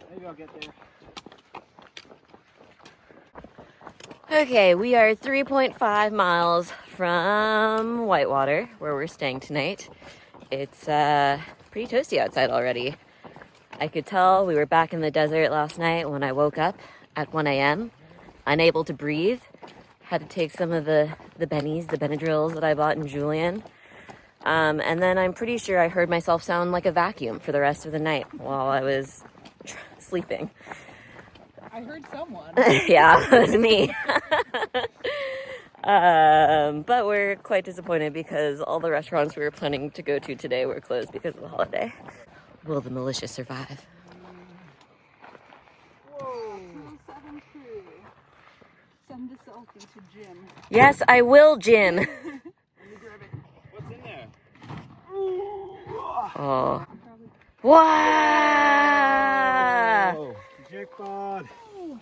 Maybe I'll get there. Okay, we are 3.5 miles from Whitewater, where we're staying tonight. It's pretty toasty outside already. I could tell we were back in the desert last night when I woke up at 1 a.m., unable to breathe. Had to take some of the bennies, the Benadryls that I bought in Julian. And then I'm pretty sure I heard myself sound like a vacuum for the rest of the night while I was sleeping. I heard someone. Yeah, it was me. But we're quite disappointed because all the restaurants we were planning to go to today were closed because of the holiday. Will the militia survive? Whoa. 273. Send a selfie to Jim. Yes, I will, Jim. Let me grab it. What's in there? Oh. Wow! Oh, jackpot.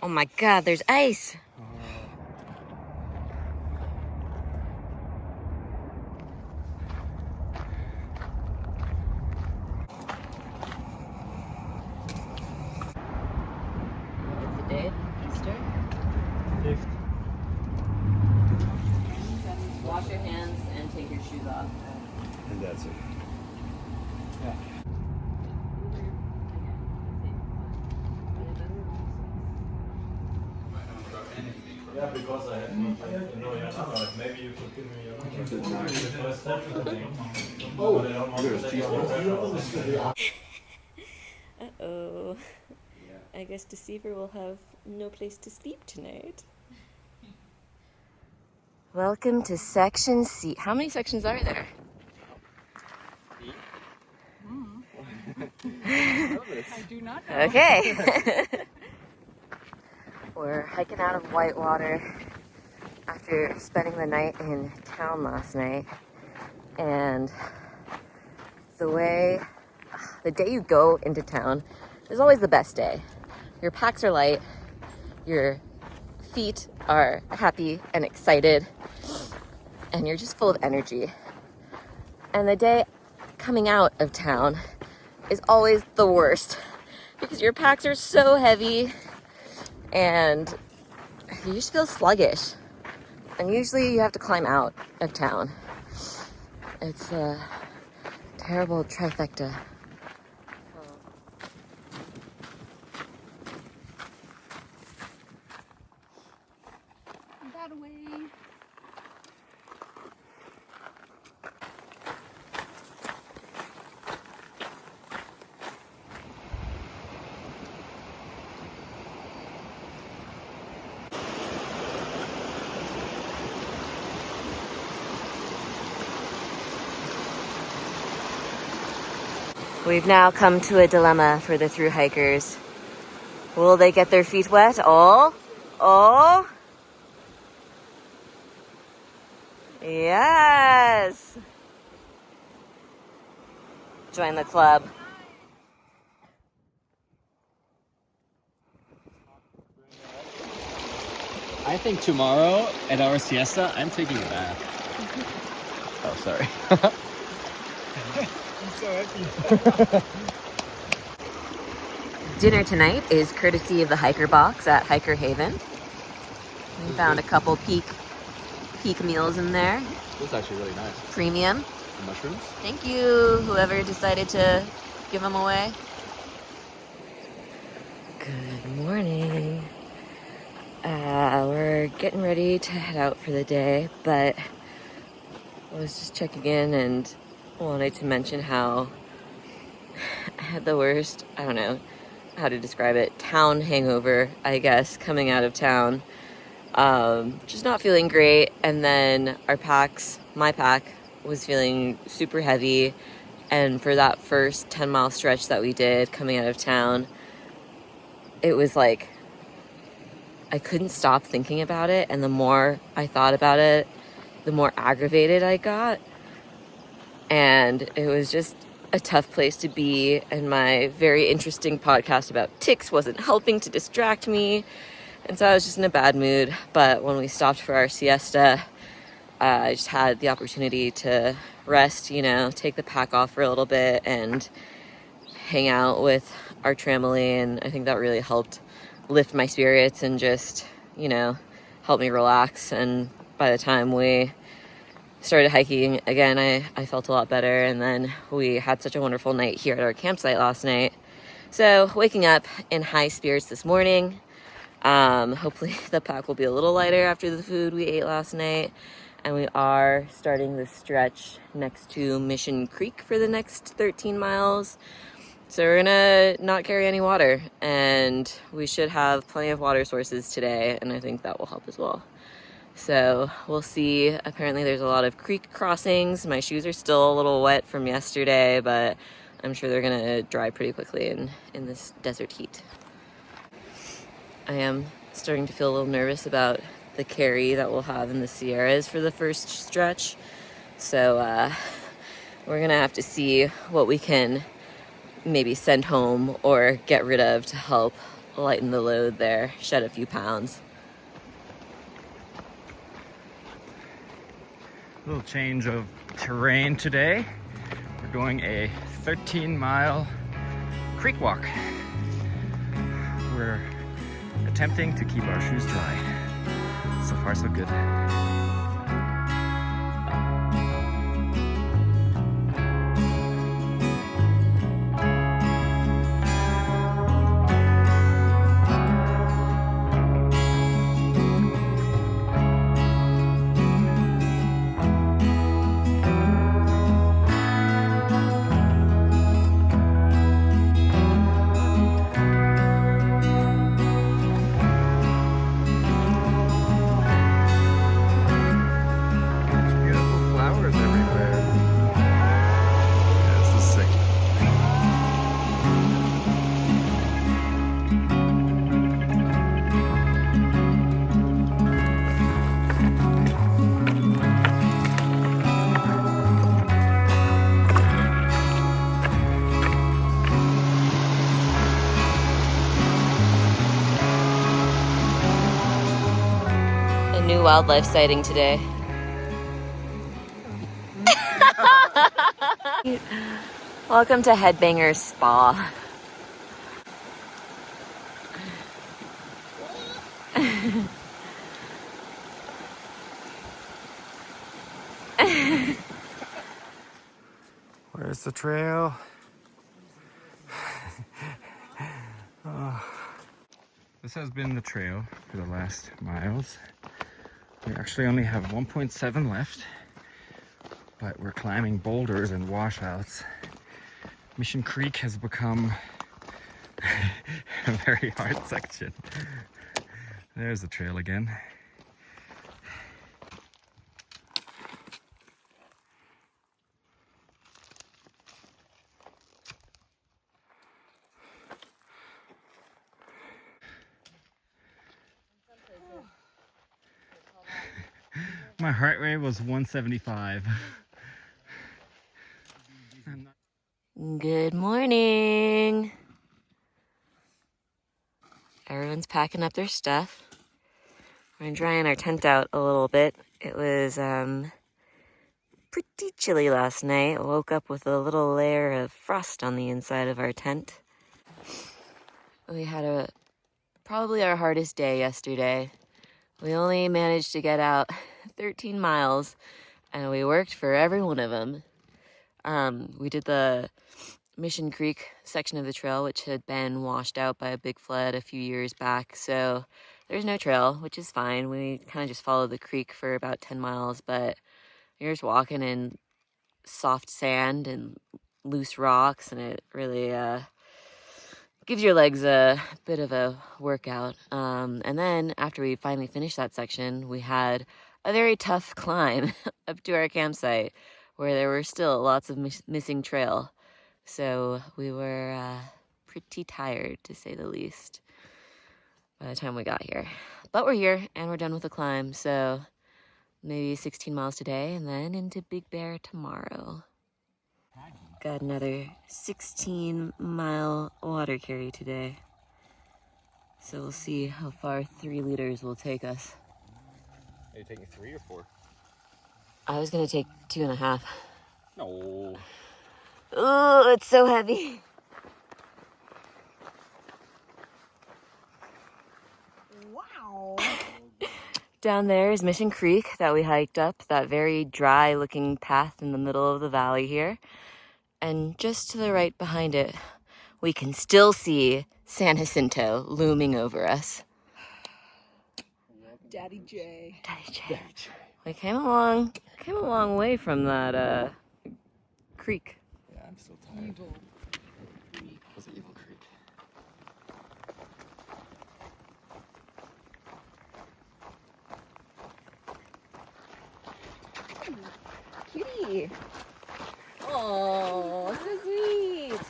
Oh my God, there's ice. It's the day of Easter. 5th. Wash your hands and take your shoes off. And that's it. Yeah. Yeah, because I have no know your number. Maybe you could give me your number. The first step, I think. Oh, Uh-oh. I guess Deceiver will have no place to sleep tonight. Welcome to Section C. How many sections are there? I do not know. Okay. We're hiking out of Whitewater after spending the night in town last night. And the day you go into town is always the best day. Your packs are light, your feet are happy and excited, and you're just full of energy. And the day coming out of town is always the worst because your packs are so heavy and you just feel sluggish. And usually you have to climb out of town. It's a terrible trifecta. That way. We've now come to a dilemma for the thru hikers. Will they get their feet wet? Oh. Yes. Join the club. I think tomorrow at our siesta, I'm taking a bath. Oh, sorry. I'm so happy. Dinner tonight is courtesy of the Hiker Box at Hiker Haven. We found a couple peak meals in there. This is actually really nice. Premium. The mushrooms? Thank you, whoever decided to give them away. Good morning. We're getting ready to head out for the day, but I was just checking in and wanted to mention how I had the worst, I don't know how to describe it, town hangover, I guess, coming out of town. Just not feeling great, and then my pack was feeling super heavy, and for that first 10-mile stretch that we did coming out of town, it was like I couldn't stop thinking about it, and the more I thought about it, the more aggravated I got, and it was just a tough place to be, and my very interesting podcast about ticks wasn't helping to distract me, and so I was just in a bad mood. But when we stopped for our siesta, I just had the opportunity to rest, you know, take the pack off for a little bit and hang out with our family, and I think that really helped lift my spirits and just, you know, help me relax. And by the time we started hiking again, I felt a lot better, and then we had such a wonderful night here at our campsite last night. So waking up in high spirits this morning. Hopefully the pack will be a little lighter after the food we ate last night. And we are starting this stretch next to Mission Creek for the next 13 miles. So we're gonna not carry any water, and we should have plenty of water sources today, and I think that will help as well. So we'll see. Apparently there's a lot of creek crossings. My shoes are still a little wet from yesterday, but I'm sure they're gonna dry pretty quickly in this desert heat. I am starting to feel a little nervous about the carry that we'll have in the Sierras for the first stretch. So we're gonna have to see what we can maybe send home or get rid of to help lighten the load there, shed a few pounds. A little change of terrain today. We're going a 13-mile creek walk. We're attempting to keep our shoes dry. So far, so good. New wildlife sighting today. Welcome to Headbangers Spa. Where's the trail? This has been the trail for the last miles. We actually only have 1.7 left, but we're climbing boulders and washouts. Mission Creek has become a very hard section. There's the trail again. My heart rate was 175. Good morning. Everyone's packing up their stuff. We're drying our tent out a little bit. It was pretty chilly last night. Woke up with a little layer of frost on the inside of our tent. We had probably our hardest day yesterday. We only managed to get out 13 miles, and we worked for every one of them. We did the Mission Creek section of the trail, which had been washed out by a big flood a few years back, so there's no trail, which is fine. We kind of just followed the creek for about 10 miles, but you're just walking in soft sand and loose rocks, and it really gives your legs a bit of a workout. And then after we finally finished that section, we had a very tough climb up to our campsite where there were still lots of missing trail. So we were pretty tired, to say the least, by the time we got here. But we're here, and we're done with the climb, so maybe 16 miles today, and then into Big Bear tomorrow. Got another 16-mile water carry today. So we'll see how far 3 liters will take us. Are you taking 3 or 4? I was gonna take 2.5. No. Oh, it's so heavy. Wow. Down there is Mission Creek that we hiked up, that very dry looking path in the middle of the valley here. And just to the right behind it, we can still see San Jacinto looming over us. Daddy J. Daddy J. We came a long way from that creek. Yeah, I'm still tired. Evil. It was Evil Creek. Kitty. Oh, so sweet.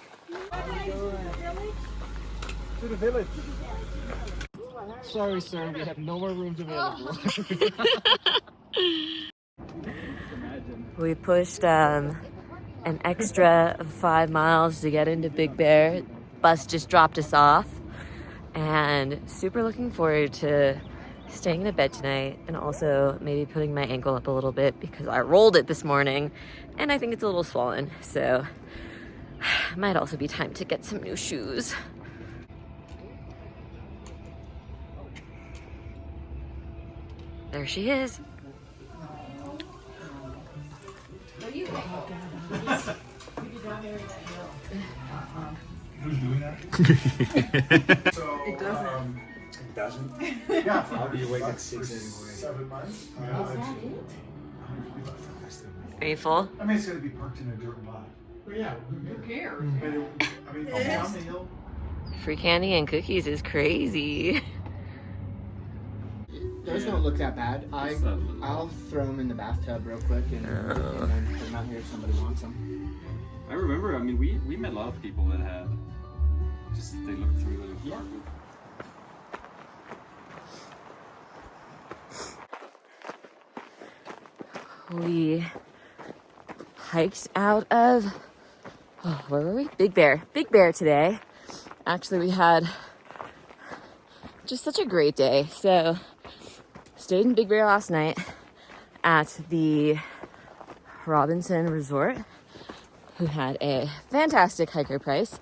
To the village. Sorry, sir, we have no more rooms available. We pushed an extra 5 miles to get into Big Bear. Bus just dropped us off, and super looking forward to staying in a bed tonight, and also maybe putting my ankle up a little bit because I rolled it this morning and I think it's a little swollen, so might also be time to get some new shoes. There she is. Who's doing that? So, It doesn't. it doesn't? Yeah. I'll be awake at 6 anyway. 7 months? Are you full? I mean, it's gonna be parked in a dirt lot. Well, yeah. Who cares? But it, I mean, down the hill. Free candy and cookies is crazy. Those don't look that bad. I'll throw them in the bathtub real quick and then they're not here if somebody wants them. I remember, I mean, we met a lot of people that had, just, they looked through the dark. We hiked out of, where were we? Big Bear. Big Bear today. Actually, we had just such a great day. So, stayed in Big Bear last night at the Robinson Resort, who had a fantastic hiker price,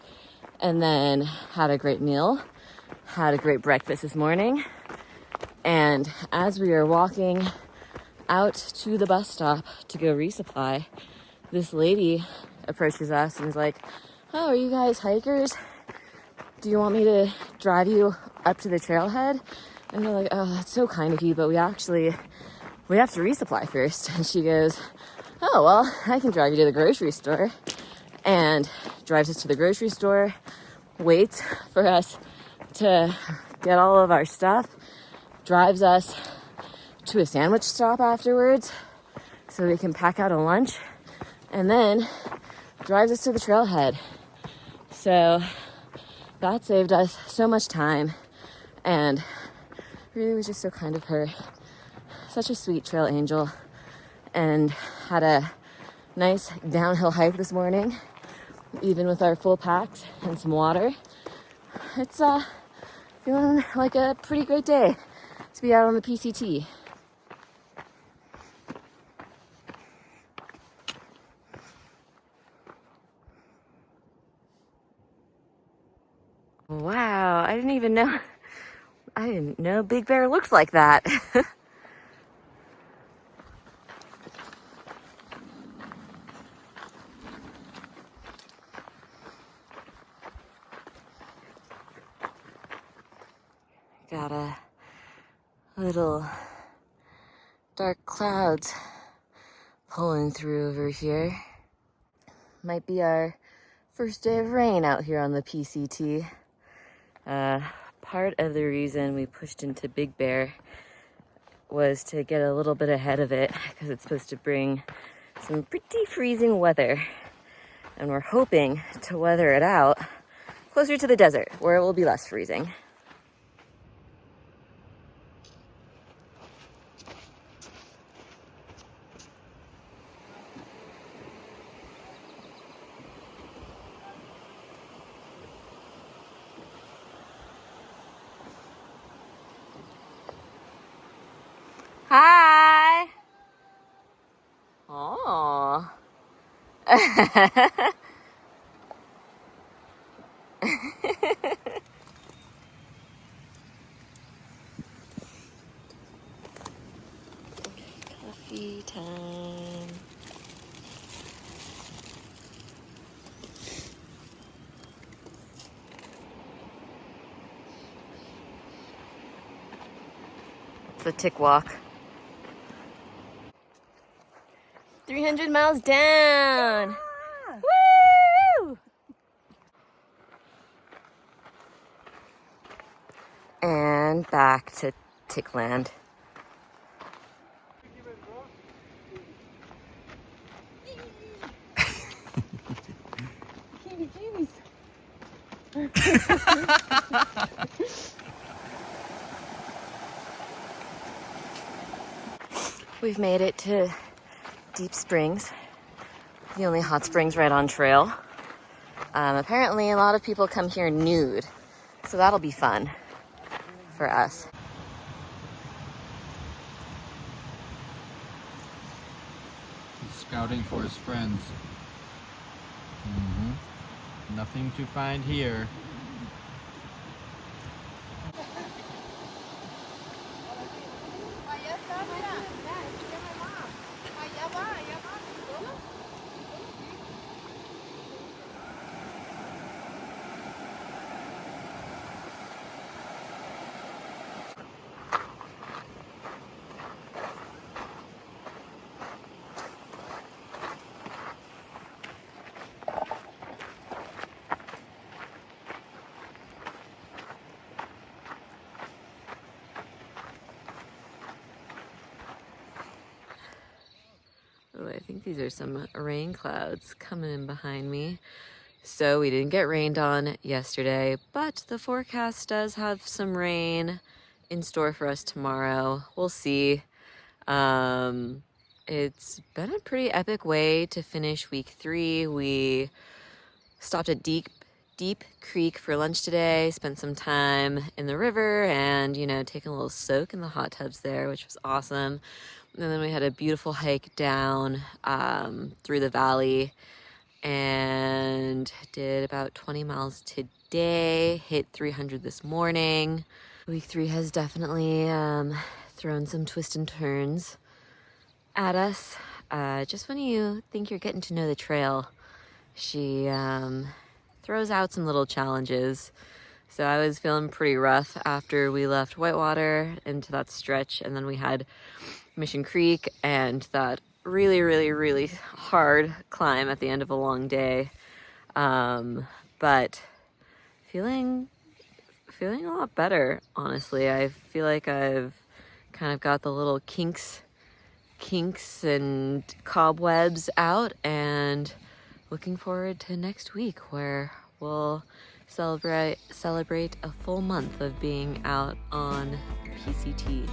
and then had a great meal, had a great breakfast this morning. And as we were walking out to the bus stop to go resupply, this lady approaches us and is like, "Oh, are you guys hikers? Do you want me to drive you up to the trailhead?" And we're like, "Oh, that's so kind of you, but we have to resupply first." And she goes, "Oh, well, I can drive you to the grocery store," and drives us to the grocery store, waits for us to get all of our stuff, drives us to a sandwich stop afterwards so we can pack out a lunch, and then drives us to the trailhead. So that saved us so much time, and really was just so kind of her. Such a sweet trail angel. And had a nice downhill hike this morning, even with our full packs and some water. It's feeling like a pretty great day to be out on the PCT. Wow, I didn't know Big Bear looks like that. Got a little dark clouds pulling through over here. Might be our first day of rain out here on the PCT. Part of the reason we pushed into Big Bear was to get a little bit ahead of it because it's supposed to bring some pretty freezing weather. And we're hoping to weather it out closer to the desert where it will be less freezing. Hi! Aww. Coffee time. It's a tick walk. 300 miles down. Woo! And back to Tickland. We've made it to Deep Springs, the only hot springs right on trail. Apparently a lot of people come here nude, so that'll be fun for us. He's scouting for his friends. Nothing to find here. Oh, I think these are some rain clouds coming in behind me. So we didn't get rained on yesterday, but the forecast does have some rain in store for us tomorrow. We'll see. It's been a pretty epic way to finish week 3. We stopped at Deep Creek for lunch today, spent some time in the river and, you know, taking a little soak in the hot tubs there, which was awesome. And then we had a beautiful hike down through the valley and did about 20 miles today, hit 300 this morning. Week 3 has definitely thrown some twists and turns at us. Just when you think you're getting to know the trail, she throws out some little challenges. So I was feeling pretty rough after we left Whitewater into that stretch, and then we had Mission Creek and that really hard climb at the end of a long day. But feeling a lot better, honestly. I feel like I've kind of got the little kinks and cobwebs out, and looking forward to next week where we'll celebrate a full month of being out on PCT.